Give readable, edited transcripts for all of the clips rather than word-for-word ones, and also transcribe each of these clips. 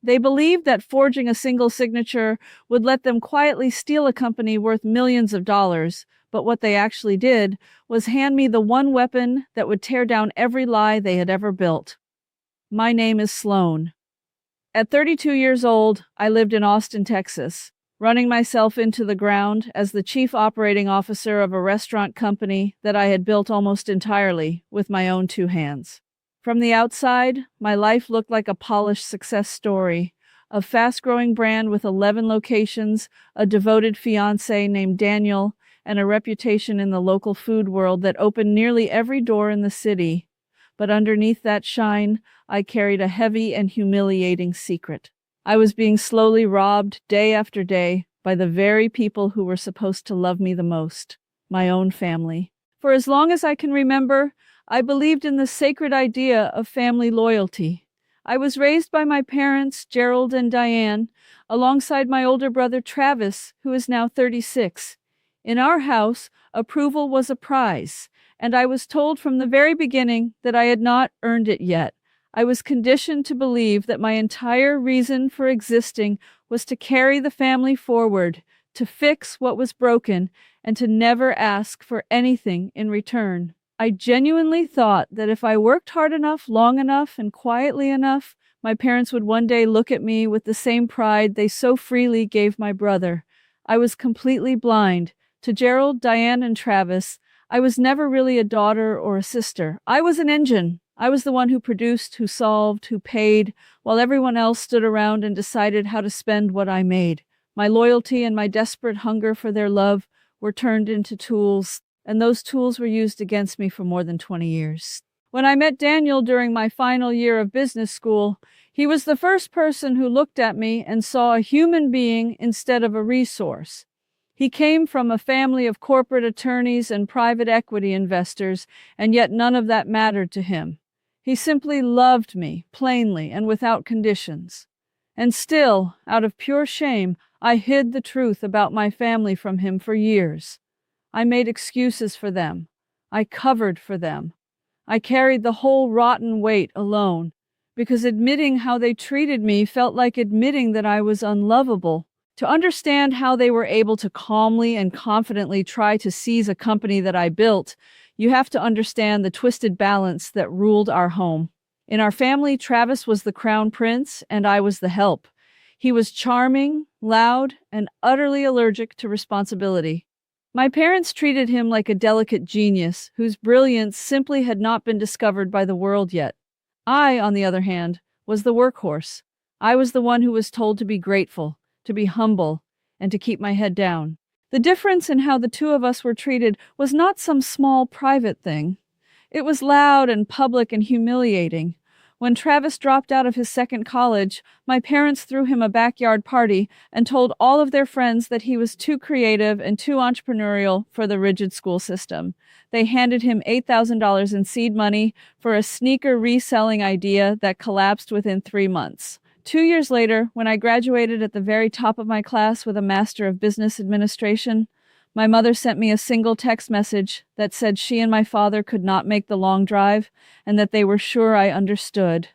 They believed that forging a single signature would let them quietly steal a company worth millions of dollars, but what they actually did was hand me the one weapon that would tear down every lie they had ever built. My name is Sloan. At 32 years old, I lived in Austin, Texas, running myself into the ground as the chief operating officer of a restaurant company that I had built almost entirely with my own two hands. From the outside, my life looked like a polished success story, a fast-growing brand with 11 locations, a devoted fiancé named Daniel, and a reputation in the local food world that opened nearly every door in the city. But underneath that shine, I carried a heavy and humiliating secret. I was being slowly robbed day after day by the very people who were supposed to love me the most, my own family. For as long as I can remember, I believed in the sacred idea of family loyalty. I was raised by my parents, Gerald and Diane, alongside my older brother Travis, who is now 36. In our house, approval was a prize, and I was told from the very beginning that I had not earned it yet. I was conditioned to believe that my entire reason for existing was to carry the family forward, to fix what was broken, and to never ask for anything in return. I genuinely thought that if I worked hard enough, long enough, and quietly enough, my parents would one day look at me with the same pride they so freely gave my brother. I was completely blind. To Gerald, Diane, and Travis, I was never really a daughter or a sister. I was an engine. I was the one who produced, who solved, who paid, while everyone else stood around and decided how to spend what I made. My loyalty and my desperate hunger for their love were turned into tools, and those tools were used against me for more than 20 years. When I met Daniel during my final year of business school, he was the first person who looked at me and saw a human being instead of a resource. He came from a family of corporate attorneys and private equity investors, and yet none of that mattered to him. He simply loved me, plainly and without conditions. And still, out of pure shame, I hid the truth about my family from him for years. I made excuses for them. I covered for them. I carried the whole rotten weight alone, because admitting how they treated me felt like admitting that I was unlovable. To understand how they were able to calmly and confidently try to seize a company that I built, you have to understand the twisted balance that ruled our home. In our family, Travis was the crown prince, and I was the help. He was charming, loud, and utterly allergic to responsibility. My parents treated him like a delicate genius whose brilliance simply had not been discovered by the world yet. I, on the other hand, was the workhorse. I was the one who was told to be grateful, to be humble, and to keep my head down. The difference in how the two of us were treated was not some small private thing. It was loud and public and humiliating. When Travis dropped out of his second college, my parents threw him a backyard party and told all of their friends that he was too creative and too entrepreneurial for the rigid school system. They handed him $8,000 in seed money for a sneaker reselling idea that collapsed within 3 months. 2 years later, when I graduated at the very top of my class with a Master of Business Administration, my mother sent me a single text message that said she and my father could not make the long drive and that they were sure I understood.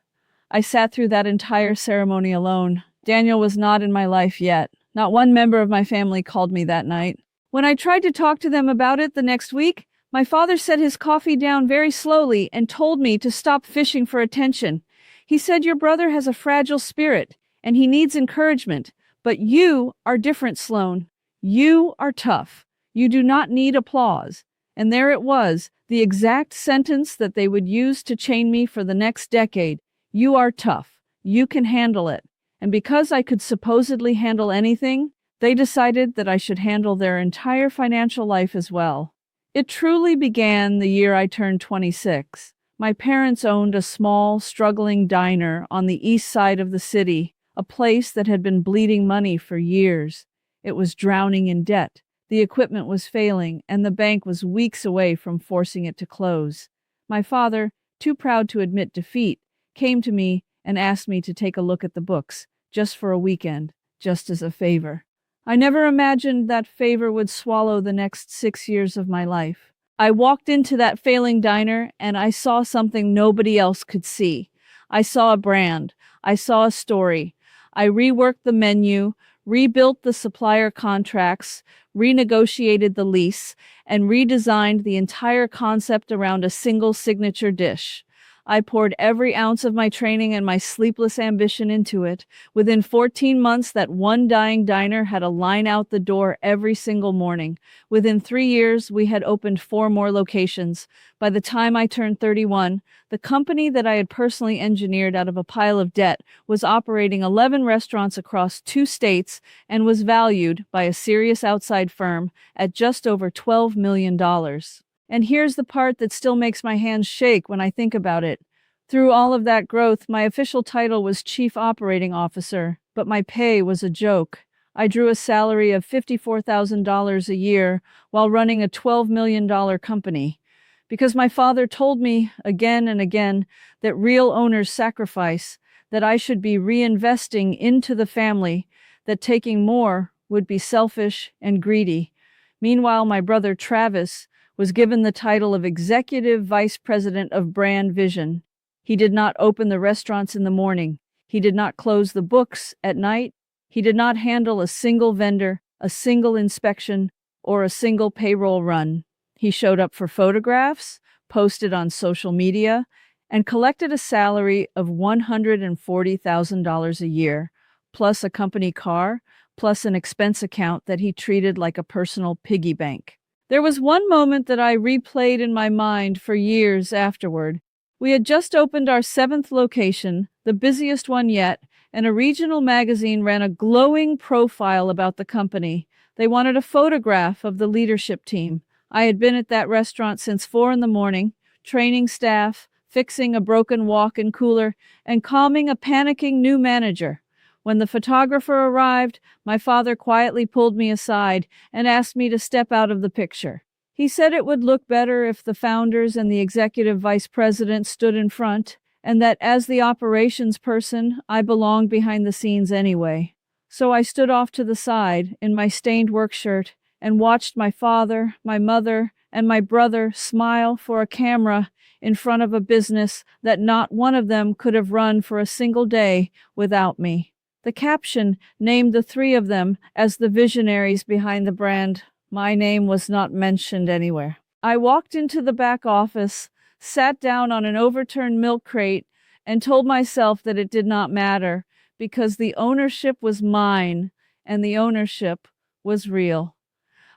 I sat through that entire ceremony alone. Daniel was not in my life yet. Not one member of my family called me that night. When I tried to talk to them about it the next week, my father set his coffee down very slowly and told me to stop fishing for attention. He said, "Your brother has a fragile spirit and he needs encouragement, but you are different, Sloan. You are tough. You do not need applause." And there it was, the exact sentence that they would use to chain me for the next decade. You are tough. You can handle it. And because I could supposedly handle anything, they decided that I should handle their entire financial life as well. It truly began the year I turned 26. My parents owned a small, struggling diner on the east side of the city, a place that had been bleeding money for years. It was drowning in debt. The equipment was failing, and the bank was weeks away from forcing it to close. My father, too proud to admit defeat, came to me and asked me to take a look at the books, just for a weekend, just as a favor. I never imagined that favor would swallow the next 6 years of my life. I walked into that failing diner, and I saw something nobody else could see. I saw a brand. I saw a story. I reworked the menu, rebuilt the supplier contracts, renegotiated the lease, and redesigned the entire concept around a single signature dish. I poured every ounce of my training and my sleepless ambition into it. Within 14 months, that one dying diner had a line out the door every single morning. Within 3 years, we had opened 4 more locations. By the time I turned 31, the company that I had personally engineered out of a pile of debt was operating 11 restaurants across 2 states and was valued by a serious outside firm at just over $12 million. And here's the part that still makes my hands shake when I think about it. Through all of that growth, my official title was Chief Operating Officer, but my pay was a joke. I drew a salary of $54,000 a year while running a $12 million company. Because my father told me again and again that real owners sacrifice, that I should be reinvesting into the family, that taking more would be selfish and greedy. Meanwhile, my brother Travis was given the title of Executive Vice President of Brand Vision. He did not open the restaurants in the morning. He did not close the books at night. He did not handle a single vendor, a single inspection, or a single payroll run. He showed up for photographs, posted on social media, and collected a salary of $140,000 a year, plus a company car, plus an expense account that he treated like a personal piggy bank. There was one moment that I replayed in my mind for years afterward. We had just opened our 7th location, the busiest one yet, and a regional magazine ran a glowing profile about the company. They wanted a photograph of the leadership team. I had been at that restaurant since 4 in the morning, training staff, fixing a broken walk-in cooler, and calming a panicking new manager. When the photographer arrived, my father quietly pulled me aside and asked me to step out of the picture. He said it would look better if the founders and the executive vice president stood in front, and that as the operations person, I belonged behind the scenes anyway. So I stood off to the side in my stained work shirt and watched my father, my mother, and my brother smile for a camera in front of a business that not one of them could have run for a single day without me. The caption named the 3 of them as the visionaries behind the brand. My name was not mentioned anywhere. I walked into the back office, sat down on an overturned milk crate, and told myself that it did not matter because the ownership was mine and the ownership was real.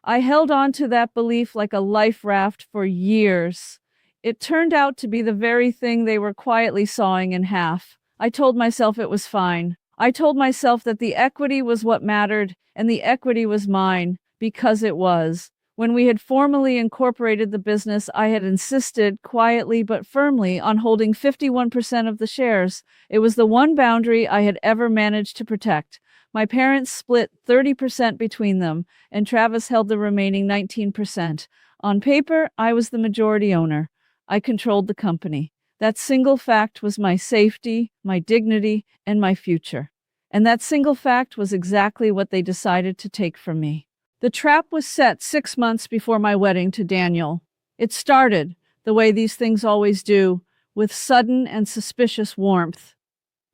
I held on to that belief like a life raft for years. It turned out to be the very thing they were quietly sawing in half. I told myself it was fine. I told myself that the equity was what mattered, and the equity was mine, because it was. When we had formally incorporated the business, I had insisted, quietly but firmly, on holding 51% of the shares. It was the one boundary I had ever managed to protect. My parents split 30% between them, and Travis held the remaining 19%. On paper, I was the majority owner. I controlled the company. That single fact was my safety, my dignity, and my future. And that single fact was exactly what they decided to take from me. The trap was set 6 months before my wedding to Daniel. It started, the way these things always do, with sudden and suspicious warmth.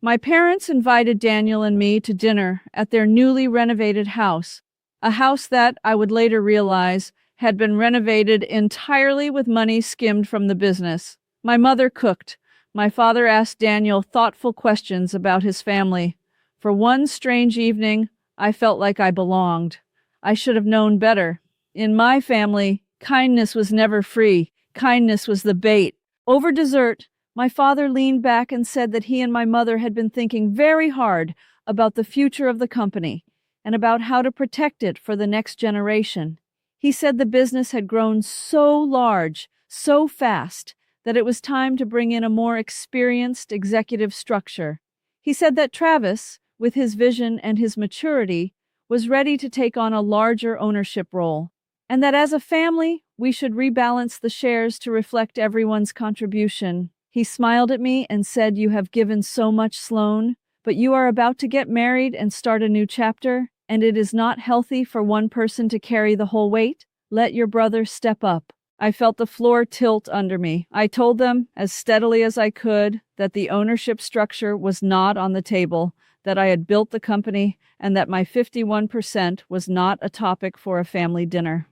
My parents invited Daniel and me to dinner at their newly renovated house, a house that, I would later realize, had been renovated entirely with money skimmed from the business. My mother cooked. My father asked Daniel thoughtful questions about his family. For one strange evening, I felt like I belonged. I should have known better. In my family, kindness was never free. Kindness was the bait. Over dessert, my father leaned back and said that he and my mother had been thinking very hard about the future of the company and about how to protect it for the next generation. He said the business had grown so large, so fast, that it was time to bring in a more experienced executive structure. He said that Travis, with his vision and his maturity, was ready to take on a larger ownership role, and that as a family, we should rebalance the shares to reflect everyone's contribution. He smiled at me and said, "You have given so much, Sloan, but you are about to get married and start a new chapter, and it is not healthy for one person to carry the whole weight. Let your brother step up." I felt the floor tilt under me. I told them, as steadily as I could, that the ownership structure was not on the table, that I had built the company, and that my 51% was not a topic for a family dinner.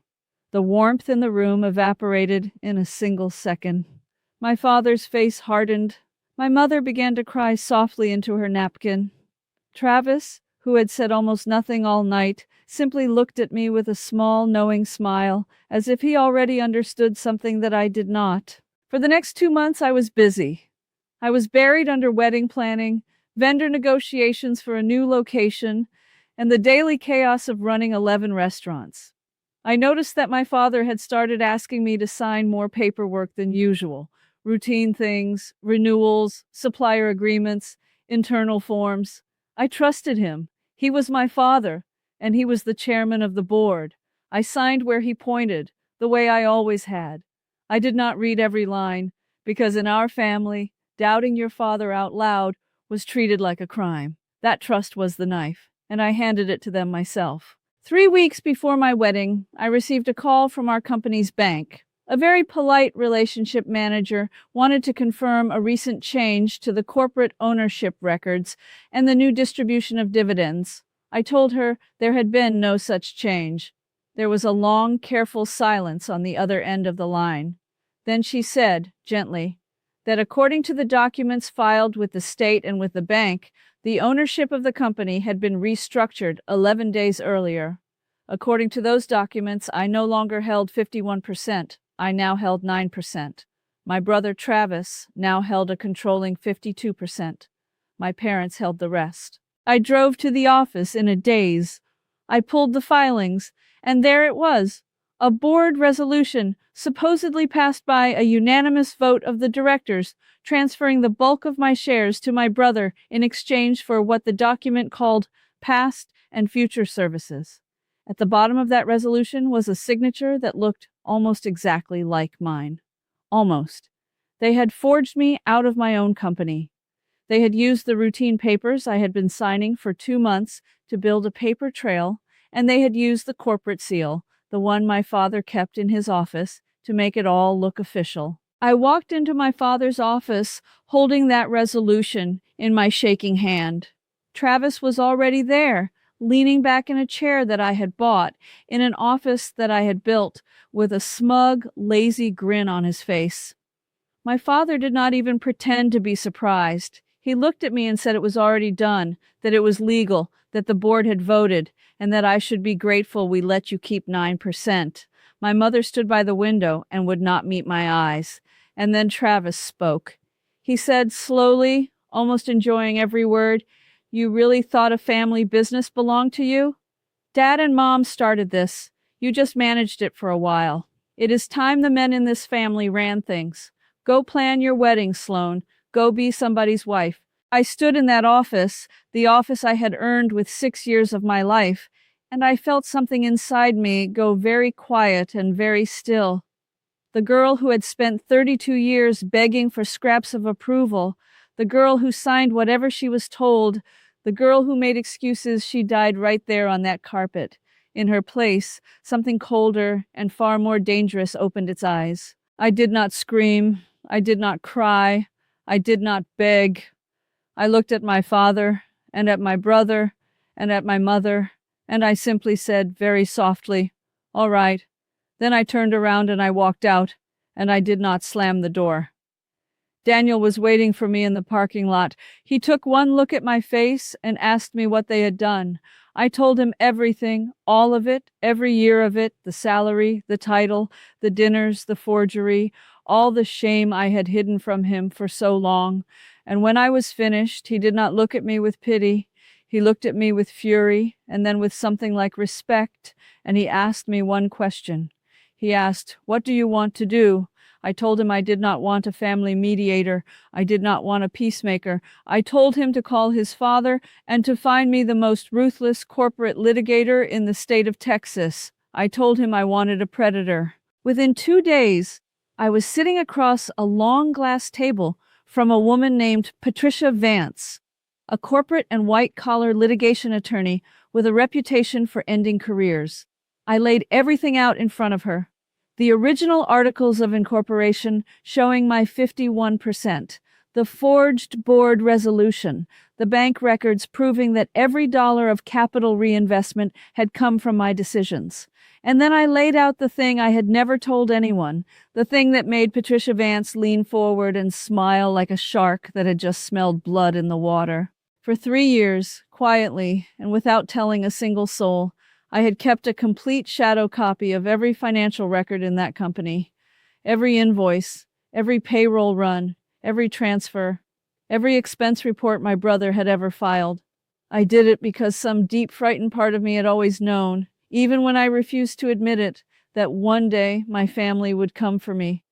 The warmth in the room evaporated in a single second. My father's face hardened. My mother began to cry softly into her napkin. Travis, who had said almost nothing all night, simply looked at me with a small, knowing smile, as if he already understood something that I did not. For the next 2 months, I was busy. I was buried under wedding planning, vendor negotiations for a new location, and the daily chaos of running 11 restaurants. I noticed that my father had started asking me to sign more paperwork than usual, routine things, renewals, supplier agreements, internal forms. I trusted him. He was my father, and he was the chairman of the board. I signed where he pointed, the way I always had. I did not read every line, because in our family, doubting your father out loud was treated like a crime. That trust was the knife, and I handed it to them myself. 3 weeks before my wedding, I received a call from our company's bank. A very polite relationship manager wanted to confirm a recent change to the corporate ownership records and the new distribution of dividends. I told her there had been no such change. There was a long, careful silence on the other end of the line. Then she said, gently, that according to the documents filed with the state and with the bank, the ownership of the company had been restructured 11 days earlier. According to those documents, I no longer held 51%. I now held 9%. My brother Travis now held a controlling 52%. My parents held the rest. I drove to the office in a daze. I pulled the filings, and there it was, a board resolution supposedly passed by a unanimous vote of the directors, transferring the bulk of my shares to my brother in exchange for what the document called past and future services. At the bottom of that resolution was a signature that looked almost exactly like mine. Almost. They had forged me out of my own company. They had used the routine papers I had been signing for 2 months to build a paper trail, and they had used the corporate seal, the one my father kept in his office, to make it all look official. I walked into my father's office holding that resolution in my shaking hand. Travis was already there, leaning back in a chair that I had bought, in an office that I had built, with a smug, lazy grin on his face. My father did not even pretend to be surprised. He looked at me and said it was already done, that it was legal, that the board had voted, and that I should be grateful we let you keep 9%. My mother stood by the window and would not meet my eyes. And then Travis spoke. He said slowly, almost enjoying every word, "You really thought a family business belonged to you? Dad and Mom started this. You just managed it for a while. It is time the men in this family ran things. Go plan your wedding, Sloan. Go be somebody's wife." I stood in that office, the office I had earned with 6 years of my life, and I felt something inside me go very quiet and very still. The girl who had spent 32 years begging for scraps of approval, the girl who signed whatever she was told, the girl who made excuses, she died right there on that carpet. In her place, something colder and far more dangerous opened its eyes. I did not scream. I did not cry. I did not beg. I looked at my father, and at my brother, and at my mother, and I simply said very softly, "All right." Then I turned around and I walked out, and I did not slam the door. Daniel was waiting for me in the parking lot. He took one look at my face and asked me what they had done. I told him everything, all of it, every year of it, the salary, the title, the dinners, the forgery, all the shame I had hidden from him for so long. And when I was finished, he did not look at me with pity. He looked at me with fury, and then with something like respect, and he asked me one question. He asked, "What do you want to do?" I told him I did not want a family mediator. I did not want a peacemaker. I told him to call his father and to find me the most ruthless corporate litigator in the state of Texas. I told him I wanted a predator. Within 2 days, I was sitting across a long glass table from a woman named Patricia Vance, a corporate and white-collar litigation attorney with a reputation for ending careers. I laid everything out in front of her. The original articles of incorporation showing my 51%, The forged board resolution, the bank records proving that every dollar of capital reinvestment had come from my decisions. And then I laid out the thing I had never told anyone, the thing that made Patricia Vance lean forward and smile like a shark that had just smelled blood in the water. For 3 years, quietly and without telling a single soul, I had kept a complete shadow copy of every financial record in that company, every invoice, every payroll run, every transfer, every expense report my brother had ever filed. I did it because some deep, frightened part of me had always known, even when I refused to admit it, that one day my family would come for me.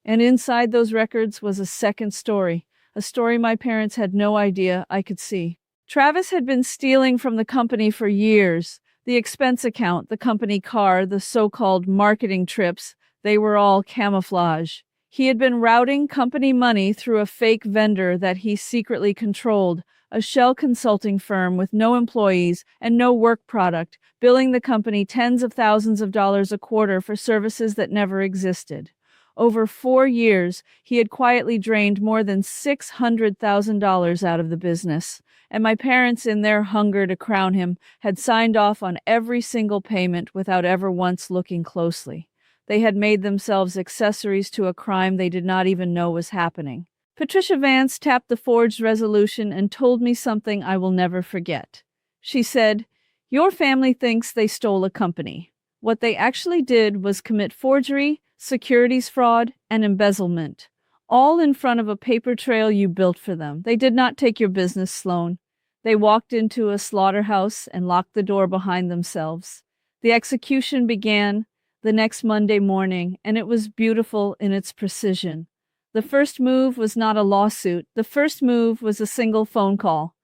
And inside those records was a second story, a story my parents had no idea I could see. Travis had been stealing from the company for years. The expense account, the company car, the so-called marketing trips, they were all camouflage. He had been routing company money through a fake vendor that he secretly controlled, a shell consulting firm with no employees and no work product, billing the company tens of thousands of dollars a quarter for services that never existed. Over 4 years, he had quietly drained more than $600,000 out of the business, and my parents, in their hunger to crown him, had signed off on every single payment without ever once looking closely. They had made themselves accessories to a crime they did not even know was happening. Patricia Vance tapped the forged resolution and told me something I will never forget. She said, "Your family thinks they stole a company. What they actually did was commit forgery, securities fraud, and embezzlement, all in front of a paper trail you built for them. They did not take your business, Sloan. They walked into a slaughterhouse and locked the door behind themselves. The execution began the next Monday morning, and it was beautiful in its precision. The first move was not a lawsuit. The first move was a single phone call.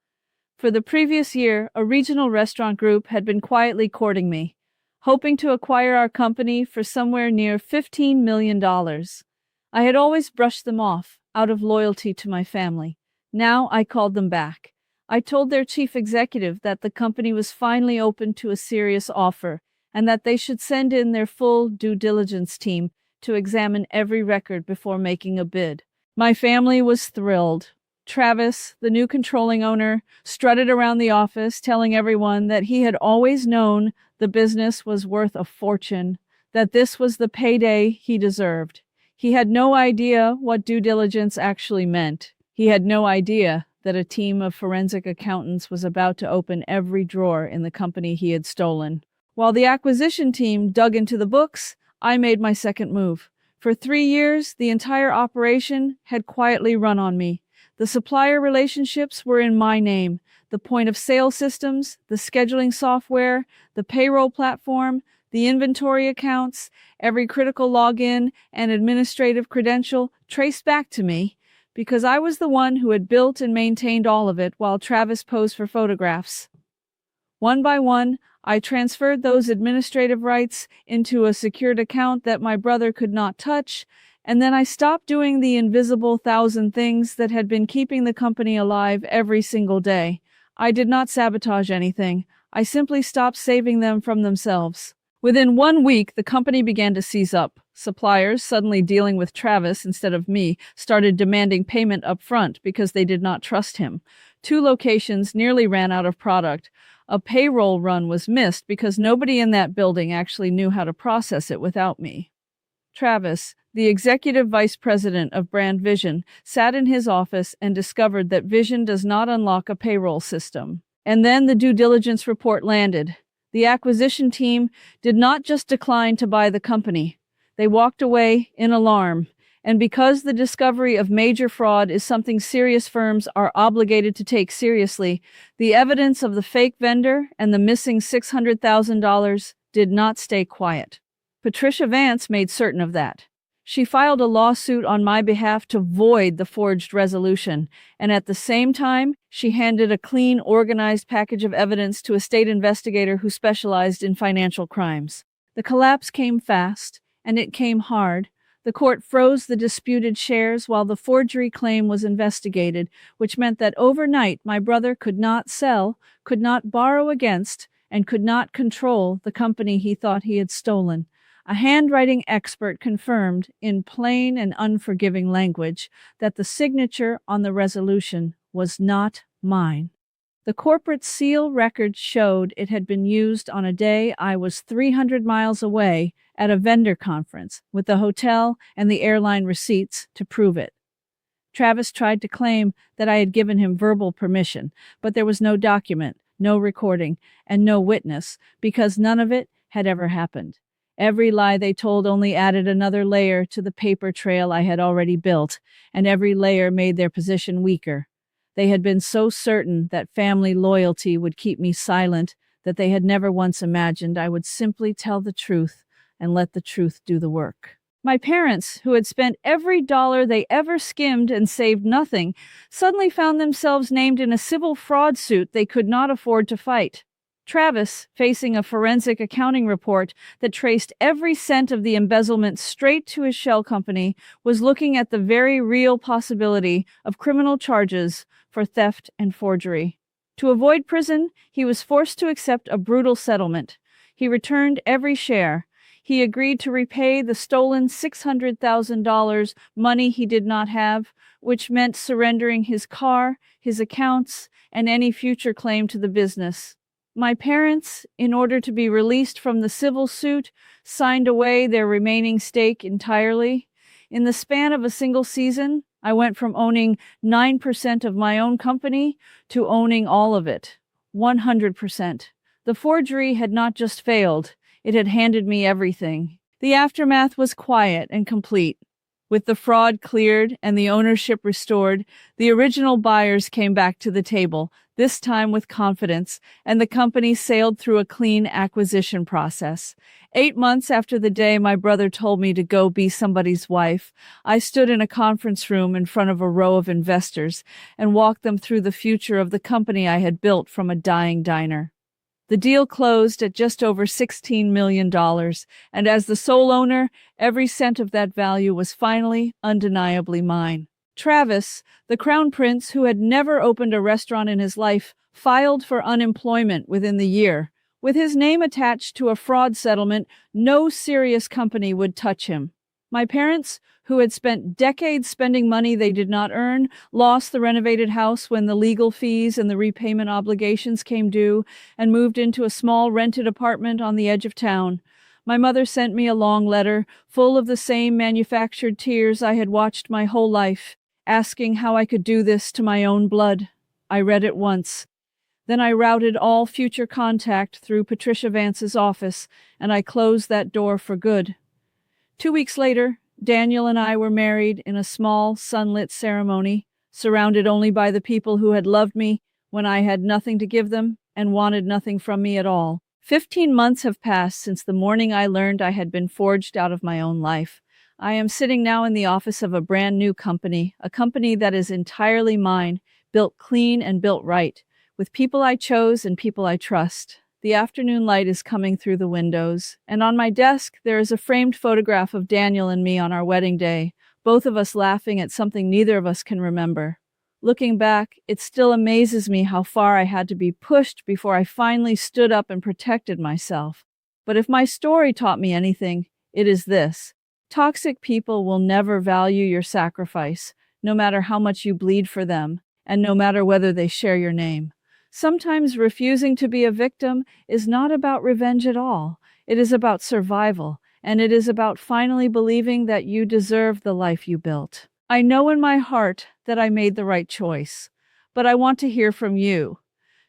For the previous year, a regional restaurant group had been quietly courting me, hoping to acquire our company for somewhere near $15 million. I had always brushed them off, out of loyalty to my family. Now I called them back. I told their chief executive that the company was finally open to a serious offer, and that they should send in their full due diligence team to examine every record before making a bid. My family was thrilled. Travis, the new controlling owner, strutted around the office telling everyone that he had always known the business was worth a fortune, that this was the payday he deserved. He had no idea what due diligence actually meant. He had no idea that a team of forensic accountants was about to open every drawer in the company he had stolen. While the acquisition team dug into the books, I made my second move. For 3 years, the entire operation had quietly run on me. The supplier relationships were in my name. The point-of-sale systems, the scheduling software, the payroll platform, the inventory accounts, every critical login and administrative credential traced back to me, because I was the one who had built and maintained all of it while Travis posed for photographs. One by one, I transferred those administrative rights into a secured account that my brother could not touch, and then I stopped doing the invisible 1,000 things that had been keeping the company alive every single day. I did not sabotage anything. I simply stopped saving them from themselves. Within 1 week, the company began to seize up. Suppliers, suddenly dealing with Travis instead of me, started demanding payment up front because they did not trust him. 2 locations nearly ran out of product. A payroll run was missed because nobody in that building actually knew how to process it without me. Travis, the executive vice president of Brand Vision, sat in his office and discovered that Vision does not unlock a payroll system. And then the due diligence report landed. The acquisition team did not just decline to buy the company. They walked away in alarm. And because the discovery of major fraud is something serious firms are obligated to take seriously, the evidence of the fake vendor and the missing $600,000 did not stay quiet. Patricia Vance made certain of that. She filed a lawsuit on my behalf to void the forged resolution, and at the same time, she handed a clean, organized package of evidence to a state investigator who specialized in financial crimes. The collapse came fast, and it came hard. The court froze the disputed shares while the forgery claim was investigated, which meant that overnight my brother could not sell, could not borrow against, and could not control the company he thought he had stolen. A handwriting expert confirmed, in plain and unforgiving language, that the signature on the resolution was not mine. The corporate seal record showed it had been used on a day I was 300 miles away at a vendor conference, with the hotel and the airline receipts to prove it. Travis tried to claim that I had given him verbal permission, but there was no document, no recording, and no witness, because none of it had ever happened. Every lie they told only added another layer to the paper trail I had already built, and every layer made their position weaker. They had been so certain that family loyalty would keep me silent that they had never once imagined I would simply tell the truth and let the truth do the work. My parents, who had spent every dollar they ever skimmed and saved nothing, suddenly found themselves named in a civil fraud suit they could not afford to fight. Travis, facing a forensic accounting report that traced every cent of the embezzlement straight to his shell company, was looking at the very real possibility of criminal charges for theft and forgery. To avoid prison, he was forced to accept a brutal settlement. He returned every share. He agreed to repay the stolen $600,000, money he did not have, which meant surrendering his car, his accounts, and any future claim to the business. My parents, in order to be released from the civil suit, signed away their remaining stake entirely. In the span of a single season, I went from owning 9% of my own company to owning all of it, 100%. The forgery had not just failed, it had handed me everything. The aftermath was quiet and complete. With the fraud cleared and the ownership restored, the original buyers came back to the table, this time with confidence, and the company sailed through a clean acquisition process. 8 months after the day my brother told me to go be somebody's wife, I stood in a conference room in front of a row of investors and walked them through the future of the company I had built from a dying diner. The deal closed at just over $16 million, and as the sole owner, every cent of that value was finally, undeniably mine. Travis, the crown prince who had never opened a restaurant in his life, filed for unemployment within the year. With his name attached to a fraud settlement, no serious company would touch him. My parents, who had spent decades spending money they did not earn, lost the renovated house when the legal fees and the repayment obligations came due, and moved into a small rented apartment on the edge of town. My mother sent me a long letter, full of the same manufactured tears I had watched my whole life, asking how I could do this to my own blood. I read it once. Then I routed all future contact through Patricia Vance's office, and I closed that door for good. 2 weeks later, Daniel and I were married in a small, sunlit ceremony, surrounded only by the people who had loved me when I had nothing to give them and wanted nothing from me at all. 15 months have passed since the morning I learned I had been forged out of my own life. I am sitting now in the office of a brand new company, a company that is entirely mine, built clean and built right, with people I chose and people I trust. The afternoon light is coming through the windows, and on my desk there is a framed photograph of Daniel and me on our wedding day, both of us laughing at something neither of us can remember. Looking back, it still amazes me how far I had to be pushed before I finally stood up and protected myself. But if my story taught me anything, it is this. Toxic people will never value your sacrifice, no matter how much you bleed for them, and no matter whether they share your name. Sometimes refusing to be a victim is not about revenge at all. It is about survival, and it is about finally believing that you deserve the life you built. I know in my heart that I made the right choice, but I want to hear from you.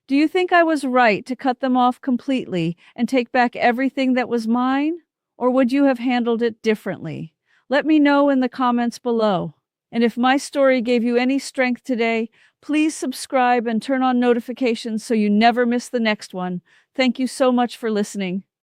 Do you think I was right to cut them off completely and take back everything that was mine? Or would you have handled it differently? Let me know in the comments below. And if my story gave you any strength today, please subscribe and turn on notifications so you never miss the next one. Thank you so much for listening.